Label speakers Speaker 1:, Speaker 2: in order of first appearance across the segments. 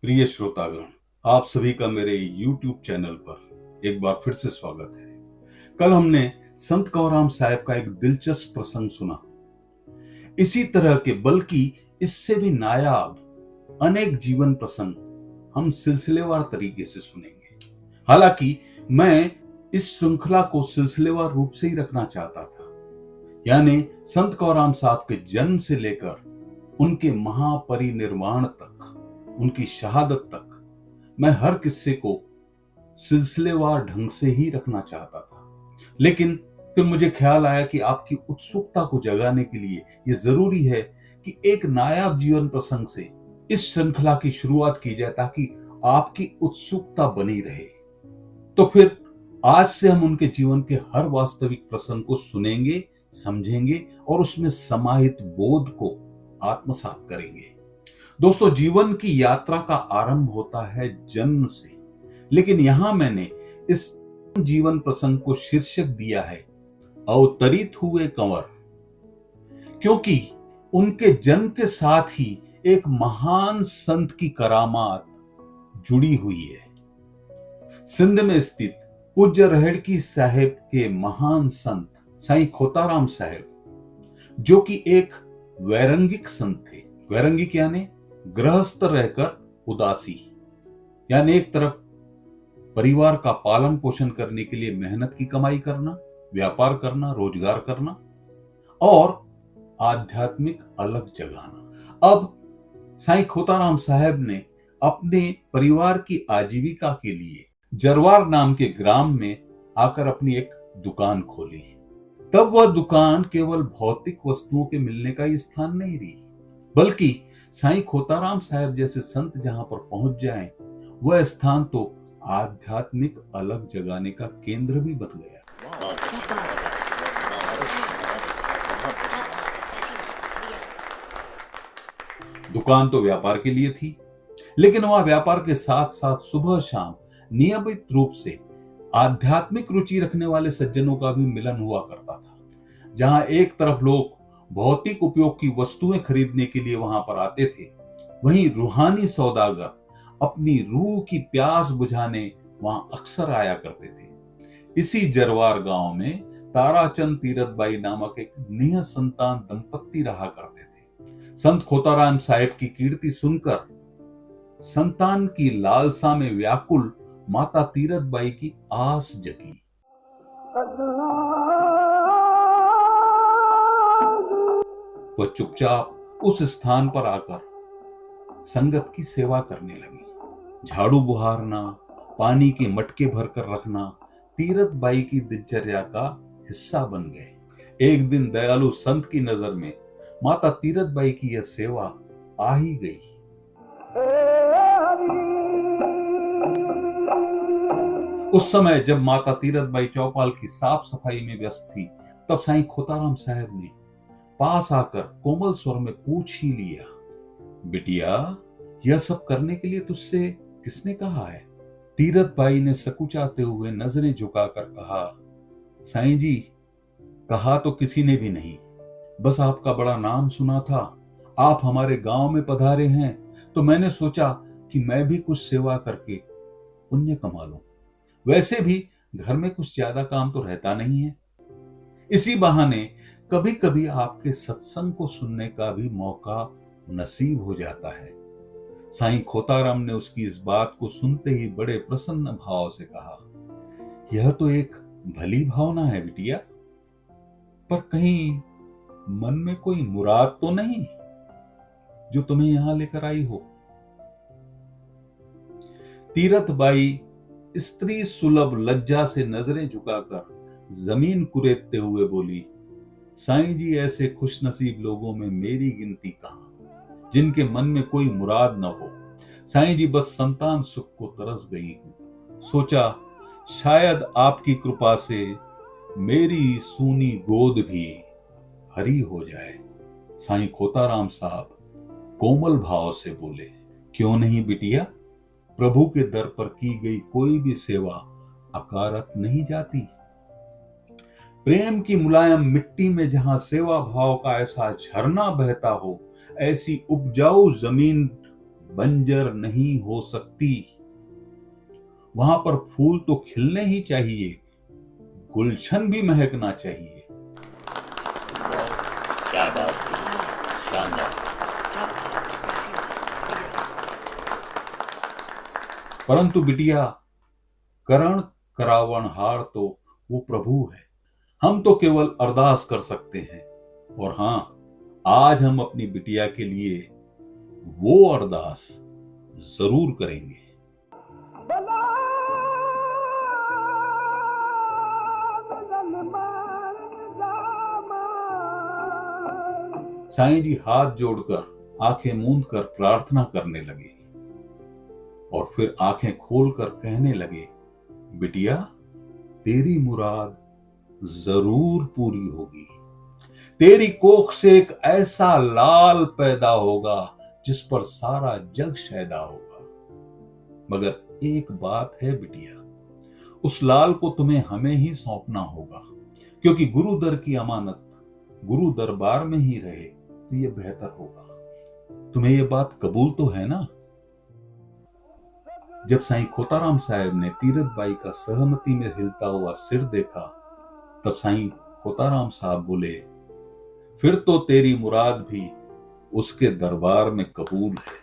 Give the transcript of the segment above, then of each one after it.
Speaker 1: प्रिय श्रोतागण, आप सभी का मेरे YouTube चैनल पर एक बार फिर से स्वागत है। कल हमने संत कवरराम साहब का एक दिलचस्प प्रसंग सुना। इसी तरह के बल्कि इससे भी नायाब अनेक जीवन प्रसंग हम सिलसिलेवार तरीके से सुनेंगे। हालांकि मैं इस श्रृंखला को सिलसिलेवार रूप से ही रखना चाहता था, यानी संत कवरराम साहब के जन्म से लेकर उनके महापरिनिर्वाण तक, उनकी शहादत तक मैं हर किस्से को सिलसिलेवार ढंग से ही रखना चाहता था। लेकिन फिर मुझे ख्याल आया कि आपकी उत्सुकता को जगाने के लिए यह जरूरी है कि एक नायाब जीवन प्रसंग से इस श्रृंखला की शुरुआत की जाए, ताकि आपकी उत्सुकता बनी रहे। तो फिर आज से हम उनके जीवन के हर वास्तविक प्रसंग को सुनेंगे, समझेंगे और उसमें समाहित बोध को आत्मसात करेंगे। दोस्तों, जीवन की यात्रा का आरंभ होता है जन्म से, लेकिन यहां मैंने इस जीवन प्रसंग को शीर्षक दिया है अवतरित हुए कंवर, क्योंकि उनके जन्म के साथ ही एक महान संत की करामात जुड़ी हुई है। सिंध में स्थित पूज्य रहड़की साहेब के महान संत साईं खोताराम साहेब, जो कि एक वैरंगिक संत थे। वैरंगिक यानी गृहस्थ रहकर उदासी, यानी एक तरफ परिवार का पालन पोषण करने के लिए मेहनत की कमाई करना, व्यापार करना, रोजगार करना और आध्यात्मिक अलग जगाना। अब साईं खोताराम साहब ने अपने परिवार की आजीविका के लिए जरवार नाम के ग्राम में आकर अपनी एक दुकान खोली। तब वह दुकान केवल भौतिक वस्तुओं के मिलने का ही स्थान नहीं रही, बल्कि साईं खोताराम साहब जैसे संत जहां पर पहुंच जाएं, वह स्थान तो आध्यात्मिक अलग जगाने का केंद्र भी बन गया। दुकान तो व्यापार के लिए थी, लेकिन वह व्यापार के साथ साथ सुबह शाम नियमित रूप से आध्यात्मिक रुचि रखने वाले सज्जनों का भी मिलन हुआ करता था। जहां एक तरफ लोग भौतिक उपयोग की वस्तुएं खरीदने के लिए वहां पर आते थे, वहीं रूहानी सौदागर अपनी रूह की प्यास बुझाने वहां अक्सर आया करते थे। इसी जरवार गांव में ताराचंद तीरथबाई नामक एक निह संतान दंपत्ति रहा करते थे। संत खोताराम साहेब की कीर्ति सुनकर संतान की लालसा में व्याकुल माता तीरथबाई की आस जगी। वह चुपचाप उस स्थान पर आकर संगत की सेवा करने लगी। झाड़ू बुहारना, पानी के मटके भरकर रखना तीरथबाई की दिनचर्या का हिस्सा बन गए। एक दिन दयालु संत की नजर में माता तीरथबाई की यह सेवा आ ही गई। उस समय जब माता तीरथबाई चौपाल की साफ सफाई में व्यस्त थी, तब साईं खोताराम साहब ने पास आकर कोमल स्वर में पूछ ही लिया, बिटिया, यह सब करने के लिए तुझसे किसने कहा है? तीरथबाई ने सकुचाते हुए नजरें झुकाकर कहा, साईं जी, कहा तो किसी ने भी नहीं, बस आपका बड़ा नाम सुना था। आप हमारे गांव में पधारे हैं तो मैंने सोचा कि मैं भी कुछ सेवा करके पुण्य कमा लूं। वैसे भी घर में कुछ ज्यादा काम तो रहता नहीं है। इसी बहाने कभी कभी आपके सत्संग को सुनने का भी मौका नसीब हो जाता है। साईं खोताराम ने उसकी इस बात को सुनते ही बड़े प्रसन्न भाव से कहा, यह तो एक भली भावना है बिटिया, पर कहीं मन में कोई मुराद तो नहीं जो तुम्हें यहां लेकर आई हो? तीरथबाई स्त्री सुलभ लज्जा से नजरें झुकाकर जमीन कुरेदते हुए बोली, साईं जी, ऐसे खुशनसीब लोगों में मेरी गिनती कहां जिनके मन में कोई मुराद न हो। साईं जी बस संतान सुख को तरस गई हूं। सोचा शायद आपकी कृपा से मेरी सूनी गोद भी हरी हो जाए। साईं खोताराम साहब कोमल भाव से बोले, क्यों नहीं बिटिया, प्रभु के दर पर की गई कोई भी सेवा अकारक नहीं जाती। प्रेम की मुलायम मिट्टी में जहां सेवा भाव का ऐसा झरना बहता हो, ऐसी उपजाऊ जमीन बंजर नहीं हो सकती। वहां पर फूल तो खिलने ही चाहिए, गुलशन भी महकना चाहिए।
Speaker 2: क्या बात है, शानदार।
Speaker 1: परंतु बिटिया, करण करावनहार तो वो प्रभु है। हम तो केवल अरदास कर सकते हैं। और हां, आज हम अपनी बिटिया के लिए वो अरदास जरूर करेंगे। साईं जी हाथ जोड़कर आंखें मूंद कर प्रार्थना करने लगे और फिर आंखें खोलकर कहने लगे, बिटिया, तेरी मुराद जरूर पूरी होगी। तेरी कोख से एक ऐसा लाल पैदा होगा जिस पर सारा जग शैदा होगा। मगर एक बात है बिटिया, उस लाल को तुम्हें हमें ही सौंपना होगा, क्योंकि गुरु दर की अमानत गुरु दरबार में ही रहे तो यह बेहतर होगा। तुम्हें यह बात कबूल तो है ना? जब साईं खोताराम साहब ने तीरथ बाई का सहमति में हिलता हुआ सिर देखा, तब साईं खोताराम साहब बोले, फिर तो तेरी मुराद भी उसके दरबार में कबूल है।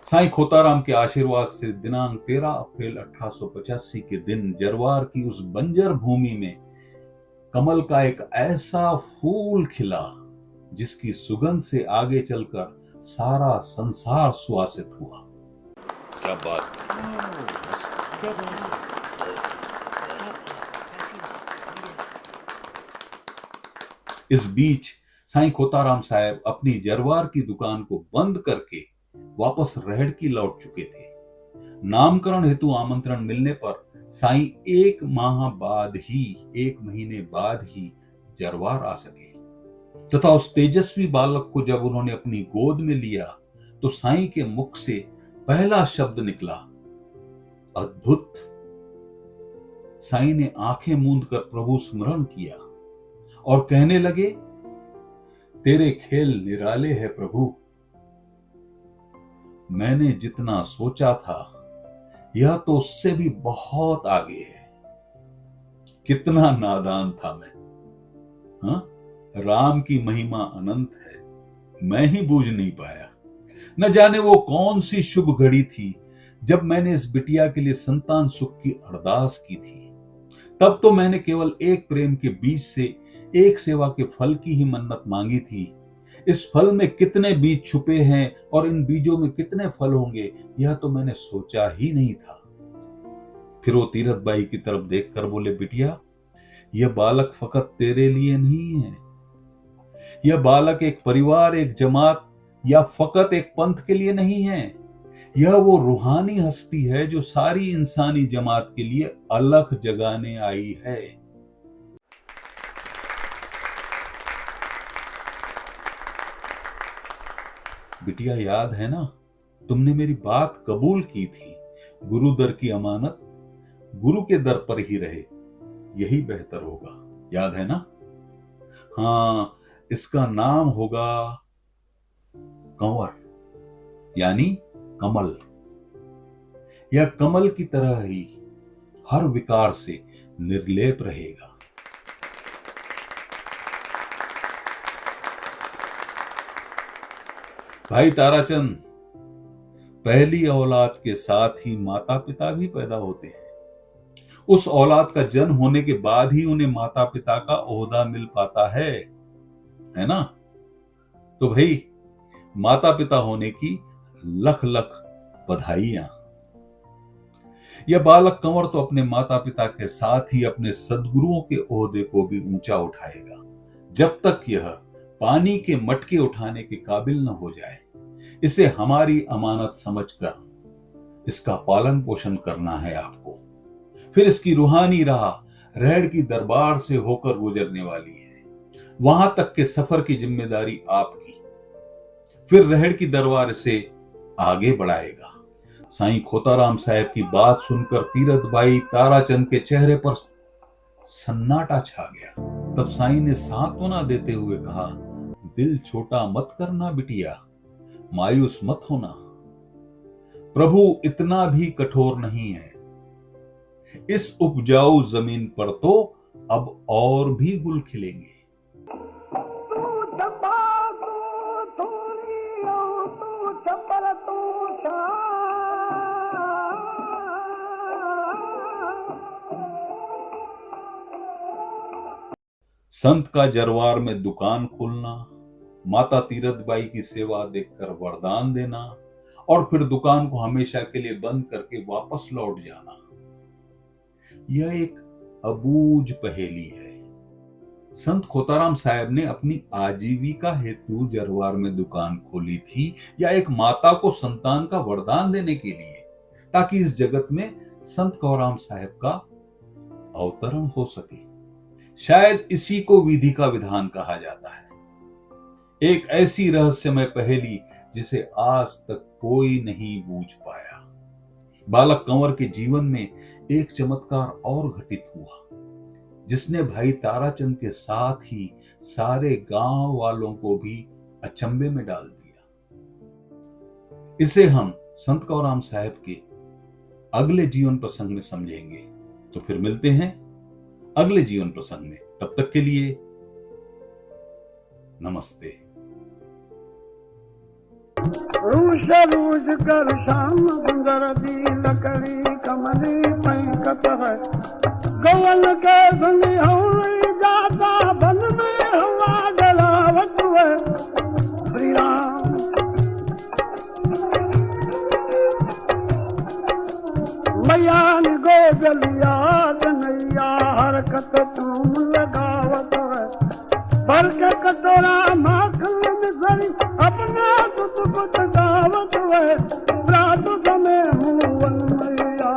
Speaker 1: साईं खोताराम के आशीर्वाद से दिनांक 13 अप्रैल 1885 के दिन जरवार की उस बंजर भूमि में कमल का एक ऐसा फूल खिला जिसकी सुगंध से आगे चलकर सारा संसार सुवासित हुआ।
Speaker 2: क्या बात है।
Speaker 1: इस बीच साईं खोताराम साहब अपनी जरवार की दुकान को बंद करके वापस रेहड़की लौट चुके थे। नामकरण हेतु आमंत्रण मिलने पर साईं एक महीने बाद ही जरवार आ सके तथा उस तेजस्वी बालक को जब उन्होंने अपनी गोद में लिया तो साईं के मुख से पहला शब्द निकला, अद्भुत। साईं ने आंखें मूंद कर प्रभु स्मरण किया और कहने लगे, तेरे खेल निराले है प्रभु। मैंने जितना सोचा था यह तो उससे भी बहुत आगे है। कितना नादान था मैं। हाँ? राम की महिमा अनंत है, मैं ही बूझ नहीं पाया। न जाने वो कौन सी शुभ घड़ी थी जब मैंने इस बिटिया के लिए संतान सुख की अरदास की थी। तब तो मैंने केवल एक प्रेम के बीज से एक सेवा के फल की ही मन्नत मांगी थी। इस फल में कितने बीज छुपे हैं और इन बीजों में कितने फल होंगे, यह तो मैंने सोचा ही नहीं था। फिर वो तीरथ बाई की तरफ देखकर बोले, बिटिया, यह बालक फकत तेरे लिए नहीं है। यह बालक एक परिवार, एक जमात या फकत एक पंथ के लिए नहीं है। यह वो रूहानी हस्ती है जो सारी इंसानी जमात के लिए अलख जगाने आई है। बिटिया, याद है ना, तुमने मेरी बात कबूल की थी। गुरु दर की अमानत गुरु के दर पर ही रहे, यही बेहतर होगा। याद है ना? हाँ, इसका नाम होगा कंवर, यानी कमल। यह कमल की तरह ही हर विकार से निर्लेप रहेगा। भाई ताराचंद, पहली औलाद के साथ ही माता पिता भी पैदा होते हैं। उस औलाद का जन्म होने के बाद ही उन्हें माता पिता का ओहदा मिल पाता है ना? तो भाई, माता पिता होने की लख लख बधाइयां। यह बालक कंवर तो अपने माता पिता के साथ ही अपने सद्गुरुओं के ओहदे को भी ऊंचा उठाएगा। जब तक यह पानी के मटके उठाने के काबिल न हो जाए, इसे हमारी अमानत समझकर इसका पालन पोषण करना है आपको। फिर इसकी रूहानी राह रहड़ की दरबार से होकर गुजरने वाली है। वहां तक के सफर की जिम्मेदारी आपकी। फिर रहड़ की दरबार इसे आगे बढ़ाएगा। साईं खोताराम साहब की बात सुनकर तीरथ भाई ताराचंद के चेहरे पर सन्नाटा छा गया। तब साईं ने सांत्वना देते हुए कहा, दिल छोटा मत करना बिटिया, मायूस मत होना। प्रभु इतना भी कठोर नहीं है। इस उपजाऊ जमीन पर तो अब और भी गुल खिलेंगे। संत का जरवार में दुकान खोलना, माता तीरथबाई की सेवा देखकर वरदान देना और फिर दुकान को हमेशा के लिए बंद करके वापस लौट जाना, यह एक अबूझ पहेली है। संत खोताराम साहब ने अपनी आजीविका हेतु जरवार में दुकान खोली थी या एक माता को संतान का वरदान देने के लिए, ताकि इस जगत में संत कौराम साहब का अवतरण हो सके। शायद इसी को विधि का विधान कहा जाता है। एक ऐसी रहस्यमय पहेली जिसे आज तक कोई नहीं बूझ पाया। बालक कंवर के जीवन में एक चमत्कार और घटित हुआ, जिसने भाई ताराचंद के साथ ही सारे गांव वालों को भी अचंभे में डाल दिया। इसे हम संत कौराम साहब के अगले जीवन प्रसंग में समझेंगे। तो फिर मिलते हैं अगले जीवन प्रसंग में। तब तक के लिए नमस्ते।
Speaker 3: रूस रूस कर शाम सुंदर दी लकड़ी कमली पैकत है। गवन के सुनी हुई जाता बन में हवा डलावत है। श्री राम मैया गोगलिया कन्हैया हरकत तुम लगावत है। भर के कटोरा माखन मिसरी अपना कुछ कुछ गावत है। रात समय मुवन मैया